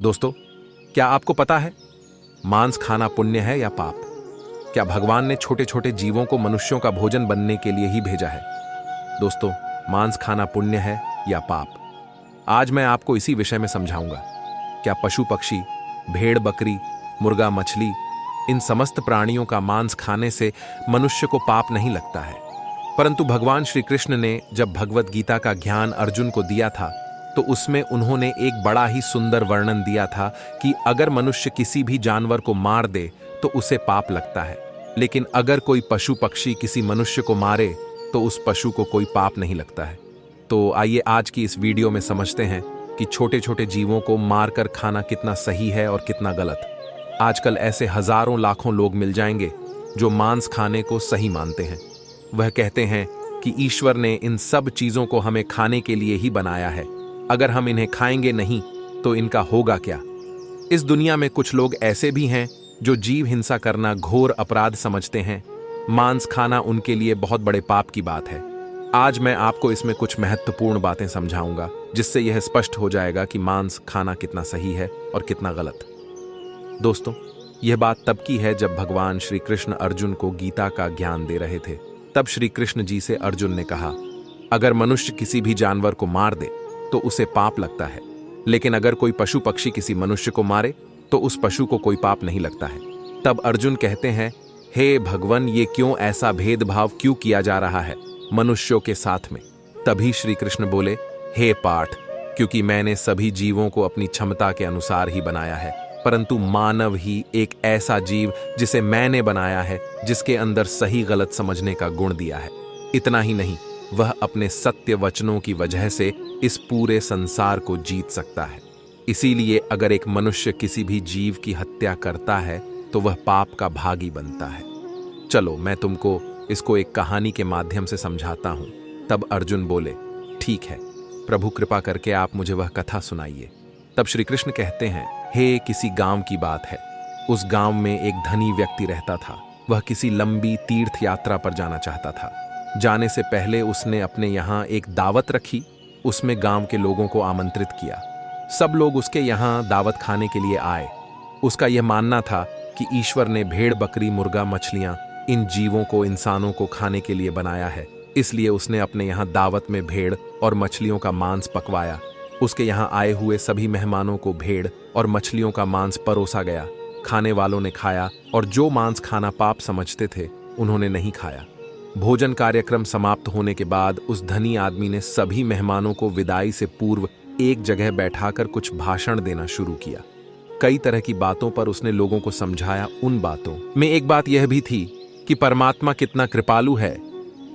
दोस्तों, क्या आपको पता है मांस खाना पुण्य है या पाप? क्या भगवान ने छोटे छोटे जीवों को मनुष्यों का भोजन बनने के लिए ही भेजा है? दोस्तों, मांस खाना पुण्य है या पाप? आज मैं आपको इसी विषय में समझाऊंगा। क्या पशु पक्षी, भेड़ बकरी, मुर्गा मछली, इन समस्त प्राणियों का मांस खाने से मनुष्य को पाप नहीं लगता है? परंतु भगवान श्री कृष्ण ने जब भगवत गीता का ज्ञान अर्जुन को दिया था तो उसमें उन्होंने एक बड़ा ही सुंदर वर्णन दिया था कि अगर मनुष्य किसी भी जानवर को मार दे तो उसे पाप लगता है, लेकिन अगर कोई पशु पक्षी किसी मनुष्य को मारे तो उस पशु को कोई पाप नहीं लगता है। तो आइए आज की इस वीडियो में समझते हैं कि छोटे छोटे जीवों को मारकर खाना कितना सही है और कितना गलत। आजकल ऐसे हजारों लाखों लोग मिल जाएंगे जो मांस खाने को सही मानते हैं। वह कहते हैं कि ईश्वर ने इन सब चीजों को हमें खाने के लिए ही बनाया है, अगर हम इन्हें खाएंगे नहीं तो इनका होगा क्या? इस दुनिया में कुछ लोग ऐसे भी हैं जो जीव हिंसा करना घोर अपराध समझते हैं। मांस खाना उनके लिए बहुत बड़े पाप की बात है। आज मैं आपको इसमें कुछ महत्वपूर्ण बातें समझाऊंगा जिससे यह स्पष्ट हो जाएगा कि मांस खाना कितना सही है और कितना गलत। दोस्तों, यह बात तब की है जब भगवान श्री कृष्ण अर्जुन को गीता का ज्ञान दे रहे थे। तब श्री कृष्ण जी से अर्जुन ने कहा, अगर मनुष्य किसी भी जानवर को मार दे तो उसे पाप लगता है, लेकिन अगर कोई पशु पक्षी किसी मनुष्य को मारे तो उस पशु को कोई पाप नहीं लगता है। तब अर्जुन कहते हैं, हे भगवान, ये क्यों ऐसा भेदभाव क्यों किया जा रहा है मनुष्यों के साथ में? तभी श्री कृष्ण बोले, हे पार्थ, क्योंकि मैंने सभी जीवों को अपनी क्षमता के अनुसार ही बनाया है, परंतु मानव ही एक ऐसा जीव जिसे मैंने बनाया है, जिसके अंदर सही गलत समझने का गुण दिया है। इतना ही नहीं, वह अपने सत्य वचनों की वजह से इस पूरे संसार को जीत सकता है। इसीलिए अगर एक मनुष्य किसी भी जीव की हत्या करता है तो वह पाप का भागी बनता है। चलो मैं तुमको इसको एक कहानी के माध्यम से समझाता हूं। तब अर्जुन बोले, ठीक है प्रभु, कृपा करके आप मुझे वह कथा सुनाइए। तब श्री कृष्ण कहते हैं, हे किसी गांव की बात है। उस गांव में एक धनी व्यक्ति रहता था। वह किसी लंबी तीर्थ यात्रा पर जाना चाहता था। जाने से पहले उसने अपने यहाँ एक दावत रखी। उसमें गांव के लोगों को आमंत्रित किया। सब लोग उसके यहाँ दावत खाने के लिए आए। उसका यह मानना था कि ईश्वर ने भेड़ बकरी मुर्गा मछलियां इन जीवों को इंसानों को खाने के लिए बनाया है, इसलिए उसने अपने यहाँ दावत में भेड़ और मछलियों का मांस पकवाया। उसके यहाँ आए हुए सभी मेहमानों को भेड़ और मछलियों का मांस परोसा गया। खाने वालों ने खाया और जो मांस खाना पाप समझते थे उन्होंने नहीं खाया। भोजन कार्यक्रम समाप्त होने के बाद उस धनी आदमी ने सभी मेहमानों को विदाई से पूर्व एक जगह बैठाकर कुछ भाषण देना शुरू किया। कई तरह की बातों पर उसने लोगों को समझाया। उन बातों में एक बात यह भी थी कि परमात्मा कितना कृपालु है।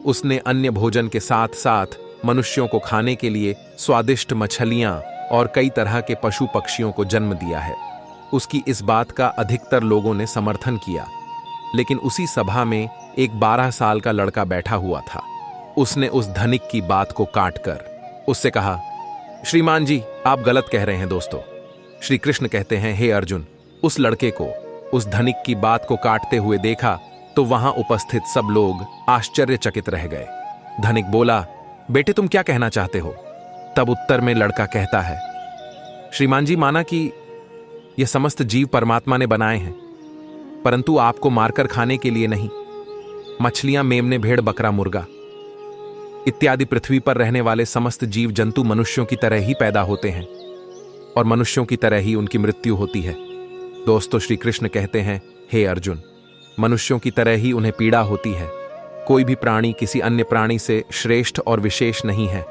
उसने अन्य भोजन के साथ साथ मनुष्यों को खाने के लिए स्वादिष्ट मछलियां और कई तरह के पशु पक्षियों को जन्म दिया है। उसकी इस बात का अधिकतर लोगों ने समर्थन किया। लेकिन उसी सभा में एक 12 साल का लड़का बैठा हुआ था। उसने उस धनिक की बात को काटकर उससे कहा, श्रीमान जी, आप गलत कह रहे हैं। दोस्तों, श्री कृष्ण कहते हैं, हे अर्जुन, उस लड़के को उस धनिक की बात को काटते हुए देखा तो वहां उपस्थित सब लोग आश्चर्यचकित रह गए। धनिक बोला, बेटे तुम क्या कहना चाहते हो? तब उत्तर में लड़का कहता है, श्रीमान जी, माना कि यह समस्त जीव परमात्मा ने बनाए हैं, परंतु आपको मारकर खाने के लिए नहीं। मछलियां, मेमने, भेड़ बकरा मुर्गा इत्यादि पृथ्वी पर रहने वाले समस्त जीव जंतु मनुष्यों की तरह ही पैदा होते हैं और मनुष्यों की तरह ही उनकी मृत्यु होती है। दोस्तों, श्री कृष्ण कहते हैं, हे अर्जुन, मनुष्यों की तरह ही उन्हें पीड़ा होती है। कोई भी प्राणी किसी अन्य प्राणी से श्रेष्ठ और विशेष नहीं है।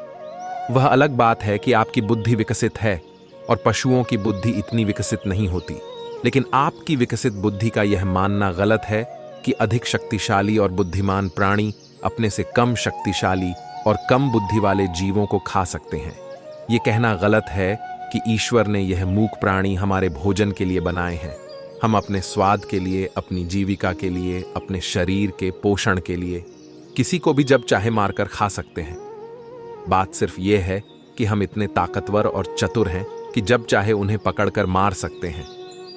वह अलग बात है कि आपकी बुद्धि विकसित है और पशुओं की बुद्धि इतनी विकसित नहीं होती। लेकिन आपकी विकसित बुद्धि का यह मानना गलत है कि अधिक शक्तिशाली और बुद्धिमान प्राणी अपने से कम शक्तिशाली और कम बुद्धि वाले जीवों को खा सकते हैं। यह कहना गलत है कि ईश्वर ने यह मूक प्राणी हमारे भोजन के लिए बनाए हैं। हम अपने स्वाद के लिए, अपनी जीविका के लिए, अपने शरीर के पोषण के लिए किसी को भी जब चाहे मारकर खा सकते हैं। बात सिर्फ यह है कि हम इतने ताकतवर और चतुर हैं कि जब चाहे उन्हें पकड़कर मार सकते हैं।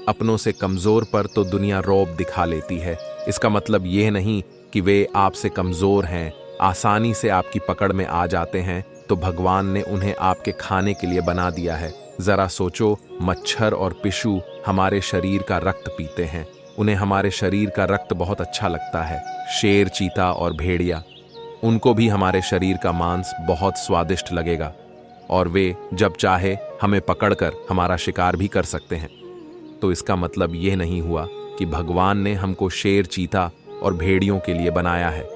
अपनों से कमजोर पर तो दुनिया रौब दिखा लेती है। इसका मतलब यह नहीं कि वे आपसे कमजोर हैं, आसानी से आपकी पकड़ में आ जाते हैं तो भगवान ने उन्हें आपके खाने के लिए बना दिया है। जरा सोचो, मच्छर और पिशु हमारे शरीर का रक्त पीते हैं। उन्हें हमारे शरीर का रक्त बहुत अच्छा लगता है। शेर, चीता और भेड़िया, उनको भी हमारे शरीर का मांस बहुत स्वादिष्ट लगेगा और वे जब चाहे हमें पकड़कर हमारा शिकार भी कर सकते हैं। तो इसका मतलब यह नहीं हुआ कि भगवान ने हमको शेर, चीता और भेड़ियों के लिए बनाया है।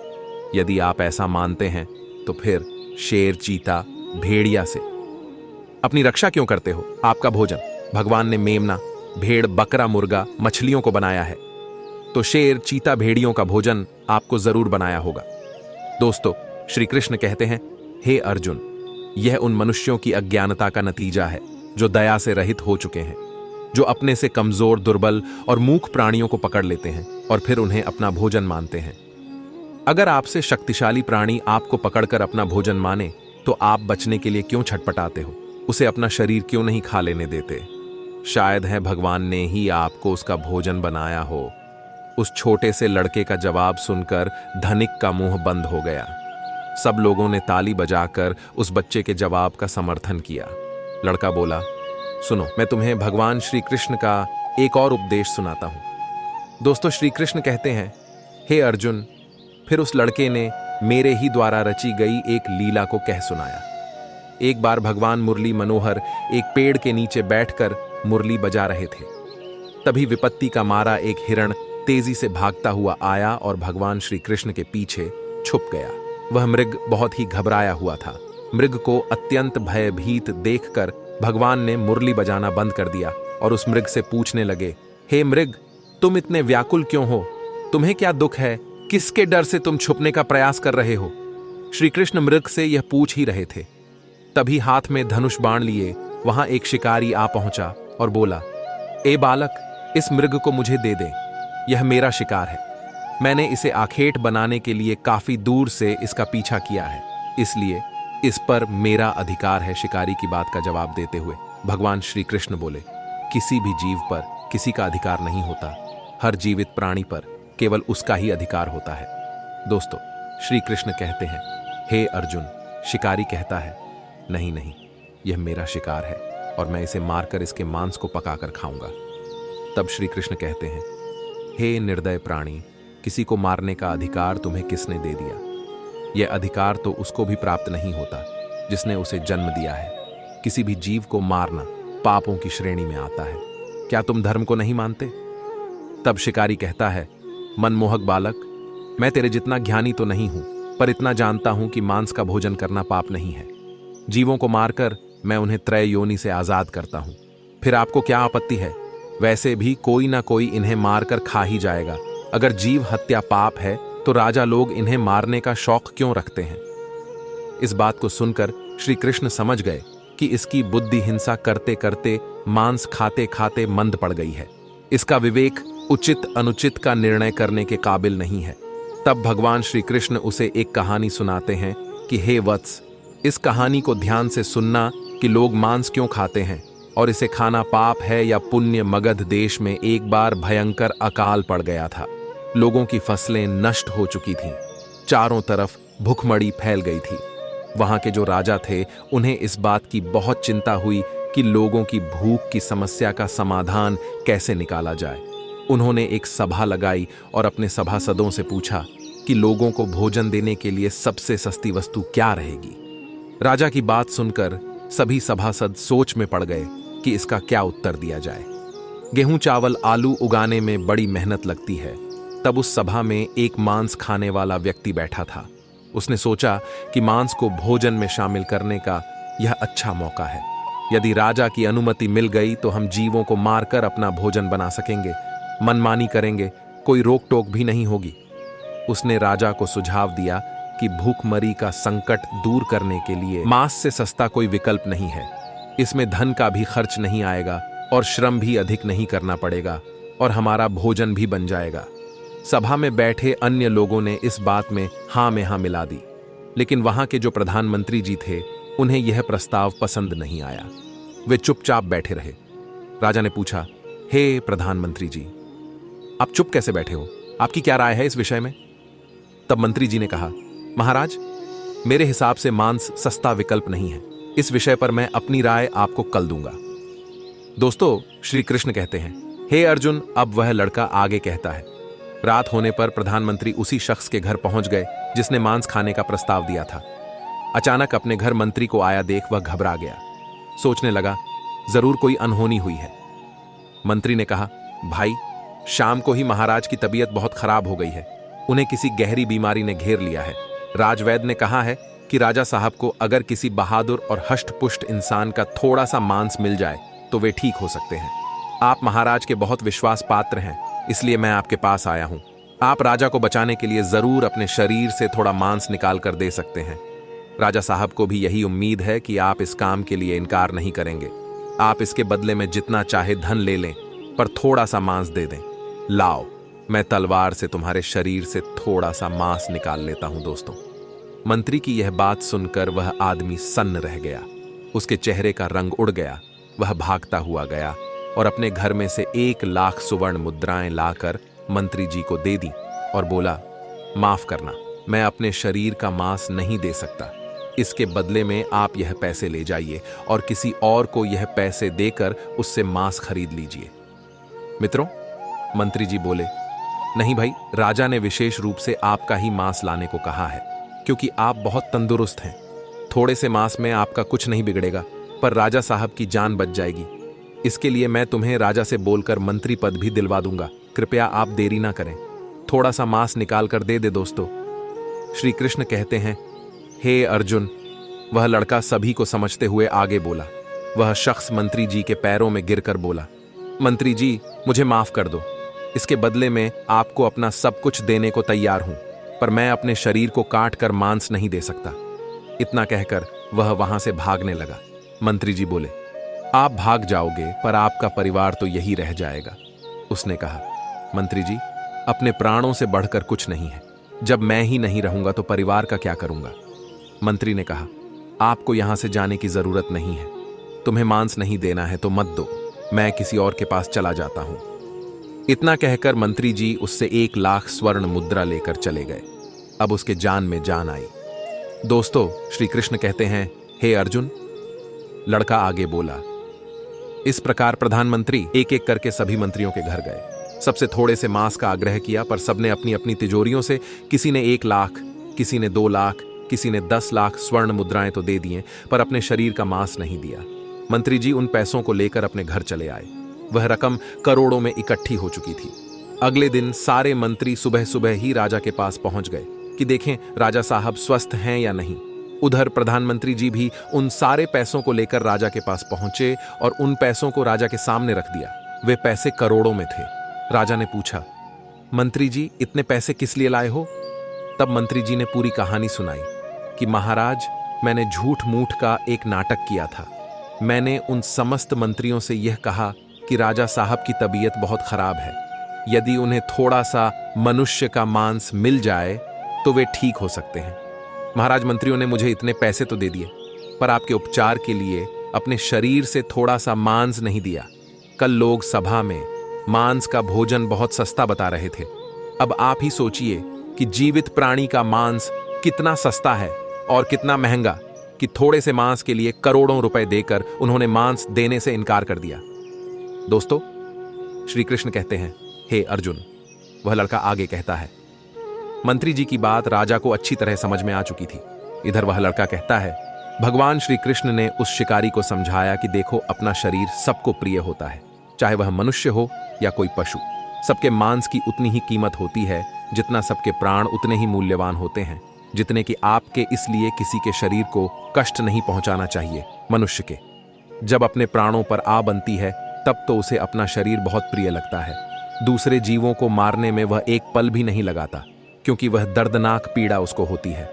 यदि आप ऐसा मानते हैं तो फिर शेर, चीता, भेड़िया से अपनी रक्षा क्यों करते हो? आपका भोजन भगवान ने मेमना, भेड़, बकरा, मुर्गा, मछलियों को बनाया है, तो शेर, चीता, भेड़ियों का भोजन आपको जरूर बनाया होगा। दोस्तों, श्री कृष्ण कहते हैं, हे अर्जुन, यह उन मनुष्यों की अज्ञानता का नतीजा है जो दया से रहित हो चुके हैं, जो अपने से कमजोर, दुर्बल और मूक प्राणियों को पकड़ लेते हैं और फिर उन्हें अपना भोजन मानते हैं। अगर आपसे शक्तिशाली प्राणी आपको पकड़कर अपना भोजन माने तो आप बचने के लिए क्यों छटपटाते हो? उसे अपना शरीर क्यों नहीं खा लेने देते? शायद है भगवान ने ही आपको उसका भोजन बनाया हो। उस छोटे से लड़के का जवाब सुनकर धनिक का मुंह बंद हो गया। सब लोगों ने ताली बजाकर उस बच्चे के जवाब का समर्थन किया। लड़का बोला, सुनो, मैं तुम्हें भगवान श्री कृष्ण का एक और उपदेश सुनाता हूं। दोस्तों, श्री कृष्ण कहते हैं, हे अर्जुन, फिर उस लड़के ने मेरे ही द्वारा रची गई एक लीला को कह सुनाया। एक बार भगवान मुरली मनोहर एक पेड़ के नीचे बैठकर मुरली बजा रहे थे। तभी विपत्ति का मारा एक हिरण तेजी से भागता हुआ आया और भगवान श्री कृष्ण के पीछे छुप गया। वह मृग बहुत ही घबराया हुआ था। मृग को अत्यंत भयभीत देखकर भगवान ने मुरली बजाना बंद कर दिया और उस मृग से पूछने लगे, हे मृग, तुम इतने व्याकुल क्यों हो? तुम्हें क्या दुख है? किसके डर से तुम छुपने का प्रयास कर रहे हो? श्री कृष्ण मृग से यह पूछ ही रहे थे। तभी हाथ में धनुष बाण लिए वहां एक शिकारी आ पहुंचा और बोला, ए बालक, इस मृग को मुझे दे दे। यह मेरा शिकार है। मैंने इसे आखेट बनाने के लिए काफी दूर से इसका पीछा किया है, इसलिए इस पर मेरा अधिकार है। शिकारी की बात का जवाब देते हुए भगवान श्री कृष्ण बोले, किसी भी जीव पर किसी का अधिकार नहीं होता। हर जीवित प्राणी पर केवल उसका ही अधिकार होता है। दोस्तों, श्री कृष्ण कहते हैं, हे अर्जुन, शिकारी कहता है, नहीं नहीं, यह मेरा शिकार है और मैं इसे मारकर इसके मांस को पकाकर खाऊंगा। तब श्री कृष्ण कहते हैं, हे निर्दय प्राणी, किसी को मारने का अधिकार तुम्हें किसने दे दिया? यह अधिकार तो उसको भी प्राप्त नहीं होता जिसने उसे जन्म दिया है। किसी भी जीव को मारना पापों की श्रेणी में आता है। क्या तुम धर्म को नहीं मानते? तब शिकारी कहता है, मनमोहक बालक, मैं तेरे जितना ज्ञानी तो नहीं हूं, पर इतना जानता हूं कि मांस का भोजन करना पाप नहीं है। जीवों को मारकर मैं उन्हें त्रय योनि से आजाद करता हूं। फिर आपको क्या आपत्ति है? वैसे भी कोई ना कोई इन्हें मारकर खा ही जाएगा। अगर जीव हत्या पाप है तो राजा लोग इन्हें मारने का शौक क्यों रखते हैं? इस बात को सुनकर श्री कृष्ण समझ गए कि इसकी बुद्धि हिंसा करते करते, मांस खाते खाते मंद पड़ गई है। इसका विवेक उचित अनुचित का निर्णय करने के काबिल नहीं है। तब भगवान श्री कृष्ण उसे एक कहानी सुनाते हैं कि हे वत्स, इस कहानी को ध्यान से सुनना कि लोग मांस क्यों खाते हैं और इसे खाना पाप है या पुण्य। मगध देश में एक बार भयंकर अकाल पड़ गया था। लोगों की फसलें नष्ट हो चुकी थीं। चारों तरफ भुखमरी फैल गई थी। वहां के जो राजा थे, उन्हें इस बात की बहुत चिंता हुई कि लोगों की भूख की समस्या का समाधान कैसे निकाला जाए। उन्होंने एक सभा लगाई और अपने सभासदों से पूछा कि लोगों को भोजन देने के लिए सबसे सस्ती वस्तु क्या रहेगी। राजा की बात सुनकर सभी सभासद सोच में पड़ गए कि इसका क्या उत्तर दिया जाए। गेहूं, चावल, आलू उगाने में बड़ी मेहनत लगती है। तब उस सभा में एक मांस खाने वाला व्यक्ति बैठा था। उसने सोचा कि मांस को भोजन में शामिल करने का यह अच्छा मौका है। यदि राजा की अनुमति मिल गई तो हम जीवों को मारकर अपना भोजन बना सकेंगे। मनमानी करेंगे, कोई रोक टोक भी नहीं होगी। उसने राजा को सुझाव दिया कि भूखमरी का संकट दूर करने के लिए मांस से सस्ता कोई विकल्प नहीं है। इसमें धन का भी खर्च नहीं आएगा और श्रम भी अधिक नहीं करना पड़ेगा और हमारा भोजन भी बन जाएगा। सभा में बैठे अन्य लोगों ने इस बात में हाँ मिला दी, लेकिन वहां के जो प्रधानमंत्री जी थे, उन्हें यह प्रस्ताव पसंद नहीं आया। वे चुपचाप बैठे रहे। राजा ने पूछा, हे प्रधानमंत्री जी, आप चुप कैसे बैठे हो? आपकी क्या राय है इस विषय में? तब मंत्री जी ने कहा, महाराज, मेरे हिसाब से मांस सस्ता विकल्प नहीं है। इस विषय पर मैं अपनी राय आपको कल दूंगा। दोस्तों, श्री कृष्ण कहते हैं, हे अर्जुन। अब वह लड़का आगे कहता है, रात होने पर प्रधानमंत्री उसी शख्स के घर पहुंच गए जिसने मांस खाने का प्रस्ताव दिया था। अचानक अपने घर मंत्री को आया देख वह घबरा गया। सोचने लगा, जरूर कोई अनहोनी हुई है। मंत्री ने कहा, भाई, शाम को ही महाराज की तबीयत बहुत खराब हो गई है। उन्हें किसी गहरी बीमारी ने घेर लिया है। राजवैद्य ने कहा है कि राजा साहब को अगर किसी बहादुर और हष्टपुष्ट इंसान का थोड़ा सा मांस मिल जाए तो वे ठीक हो सकते हैं। आप महाराज के बहुत विश्वास पात्र हैं, इसलिए मैं आपके पास आया हूं। आप राजा को बचाने के लिए जरूर अपने शरीर से थोड़ा मांस निकाल कर दे सकते हैं। राजा साहब को भी यही उम्मीद है कि आप इस काम के लिए इनकार नहीं करेंगे। आप इसके बदले में जितना चाहे धन ले लें, पर थोड़ा सा मांस दे दें। लाओ, मैं तलवार से तुम्हारे शरीर से थोड़ा सा मांस निकाल लेता हूं। दोस्तों, मंत्री की यह बात सुनकर वह आदमी सन्न रह गया। उसके चेहरे का रंग उड़ गया। वह भागता हुआ गया और अपने घर में से 1,00,000 सुवर्ण मुद्राएं लाकर मंत्री जी को दे दी और बोला, माफ करना, मैं अपने शरीर का मांस नहीं दे सकता। इसके बदले में आप यह पैसे ले जाइए और किसी और को यह पैसे देकर उससे मांस खरीद लीजिए। मित्रों, मंत्री जी बोले, नहीं भाई, राजा ने विशेष रूप से आपका ही मांस लाने को कहा है, क्योंकि आप बहुत तंदुरुस्त हैं। थोड़े से मांस में आपका कुछ नहीं बिगड़ेगा, पर राजा साहब की जान बच जाएगी। इसके लिए मैं तुम्हें राजा से बोलकर मंत्री पद भी दिलवा दूंगा। कृपया आप देरी ना करें, थोड़ा सा मांस निकाल कर दे दे। दोस्तों, श्री कृष्ण कहते हैं, हे अर्जुन। वह लड़का सभी को समझते हुए आगे बोला। वह शख्स मंत्री जी के पैरों में गिरकर बोला, मंत्री जी, मुझे माफ कर दो। इसके बदले में आपको अपना सब कुछ देने को तैयार हूं, पर मैं अपने शरीर को काट कर मांस नहीं दे सकता। इतना कहकर वह वहां से भागने लगा। मंत्री जी बोले, आप भाग जाओगे, पर आपका परिवार तो यही रह जाएगा। उसने कहा, मंत्री जी, अपने प्राणों से बढ़कर कुछ नहीं है। जब मैं ही नहीं रहूंगा तो परिवार का क्या करूंगा। मंत्री ने कहा, आपको यहां से जाने की जरूरत नहीं है। तुम्हें मांस नहीं देना है तो मत दो, मैं किसी और के पास चला जाता हूं। इतना कहकर मंत्री जी उससे 1,00,000 स्वर्ण मुद्रा लेकर चले गए। अब उसके जान में जान आई। दोस्तों, श्री कृष्ण कहते हैं, हे अर्जुन। लड़का आगे बोला, इस प्रकार प्रधानमंत्री एक एक करके सभी मंत्रियों के घर गए। सबसे थोड़े से मांस का आग्रह किया, पर सबने अपनी अपनी तिजोरियों से किसी ने 1,00,000, किसी ने 2,00,000, किसी ने 10,00,000 स्वर्ण मुद्राएं तो दे दिए, पर अपने शरीर का मांस नहीं दिया। मंत्री जी उन पैसों को लेकर अपने घर चले आए। वह रकम करोड़ों में इकट्ठी हो चुकी थी। अगले दिन सारे मंत्री सुबह सुबह ही राजा के पास पहुंच गए कि देखें राजा साहब स्वस्थ हैं या नहीं। उधर प्रधानमंत्री जी भी उन सारे पैसों को लेकर राजा के पास पहुंचे और उन पैसों को राजा के सामने रख दिया। वे पैसे करोड़ों में थे। राजा ने पूछा, मंत्री जी, इतने पैसे किस लिए लाए हो? तब मंत्री जी ने पूरी कहानी सुनाई कि महाराज, मैंने झूठ मूठ का एक नाटक किया था। मैंने उन समस्त मंत्रियों से यह कहा कि राजा साहब की तबीयत बहुत खराब है, यदि उन्हें थोड़ा सा मनुष्य का मांस मिल जाए तो वे ठीक हो सकते हैं। महाराज, मंत्रियों ने मुझे इतने पैसे तो दे दिए, पर आपके उपचार के लिए अपने शरीर से थोड़ा सा मांस नहीं दिया। कल लोग सभा में मांस का भोजन बहुत सस्ता बता रहे थे। अब आप ही सोचिए कि जीवित प्राणी का मांस कितना सस्ता है और कितना महंगा, कि थोड़े से मांस के लिए करोड़ों रुपए देकर उन्होंने मांस देने से इनकार कर दिया। दोस्तों, श्री कृष्ण कहते हैं, हे अर्जुन। वह लड़का आगे कहता है, मंत्री जी की बात राजा को अच्छी तरह समझ में आ चुकी थी। इधर वह लड़का कहता है, भगवान श्री कृष्ण ने उस शिकारी को समझाया कि देखो, अपना शरीर सबको प्रिय होता है, चाहे वह मनुष्य हो या कोई पशु। सबके मांस की उतनी ही कीमत होती है जितना सबके प्राण उतने ही मूल्यवान होते हैं, जितने कि आपके। इसलिए किसी के शरीर को कष्ट नहीं पहुंचाना चाहिए। मनुष्य के जब अपने प्राणों पर आ बनती है तब तो उसे अपना शरीर बहुत प्रिय लगता है। दूसरे जीवों को मारने में वह एक पल भी नहीं लगाता, क्योंकि वह दर्दनाक पीड़ा उसको होती है।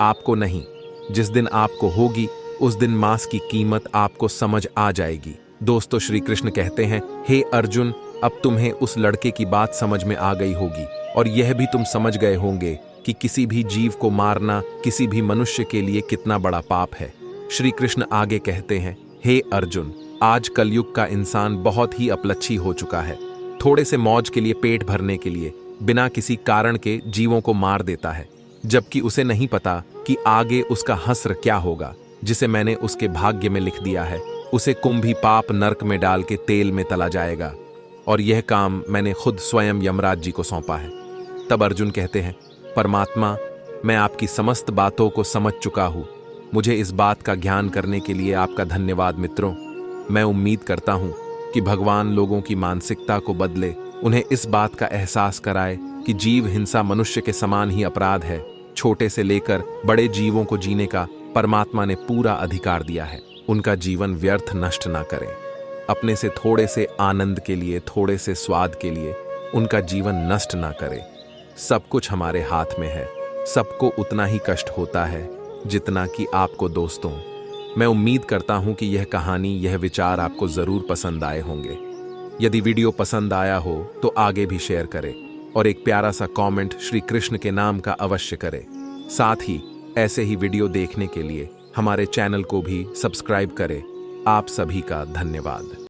आपको नहीं, जिस दिन आपको होगी उस दिन मांस की कीमत आपको समझ आ जाएगी। दोस्तों, श्री कृष्ण कहते हैं, हे अर्जुन, अब तुम्हें उस लड़के की बात समझ में आ गई होगी और यह भी तुम समझ गए होंगे कि किसी भी जीव को मारना किसी भी मनुष्य के लिए कितना बड़ा पाप है। श्री कृष्ण आगे कहते हैं, हे अर्जुन, आज कलयुग का इंसान बहुत ही अपलच्छी हो चुका है। थोड़े से मौज के लिए, पेट भरने के लिए बिना किसी कारण के जीवों को मार देता है, जबकि उसे नहीं पता कि आगे उसका हश्र क्या होगा, जिसे मैंने उसके भाग्य में लिख दिया है। उसे कुंभी पाप नरक में डाल के तेल में तला जाएगा, और यह काम मैंने खुद स्वयं यमराज जी को सौंपा है। तब अर्जुन कहते हैं, परमात्मा, मैं आपकी समस्त बातों को समझ चुका हूं। मुझे इस बात का ज्ञान करने के लिए आपका धन्यवाद मित्रों। मैं उम्मीद करता हूं कि भगवान लोगों की मानसिकता को बदले, उन्हें इस बात का एहसास कराए कि जीव हिंसा मनुष्य के समान ही अपराध है। छोटे से लेकर बड़े जीवों को जीने का परमात्मा ने पूरा अधिकार दिया है। उनका जीवन व्यर्थ नष्ट ना करें। अपने से थोड़े से आनंद के लिए, थोड़े से स्वाद के लिए उनका जीवन नष्ट ना करें। सब कुछ हमारे हाथ में है। सबको उतना ही कष्ट होता है जितना कि आपको। दोस्तों, मैं उम्मीद करता हूं कि यह कहानी, यह विचार आपको जरूर पसंद आए होंगे। यदि वीडियो पसंद आया हो तो आगे भी शेयर करें और एक प्यारा सा कमेंट श्री कृष्ण के नाम का अवश्य करें। साथ ही ऐसे ही वीडियो देखने के लिए हमारे चैनल को भी सब्सक्राइब करें। आप सभी का धन्यवाद।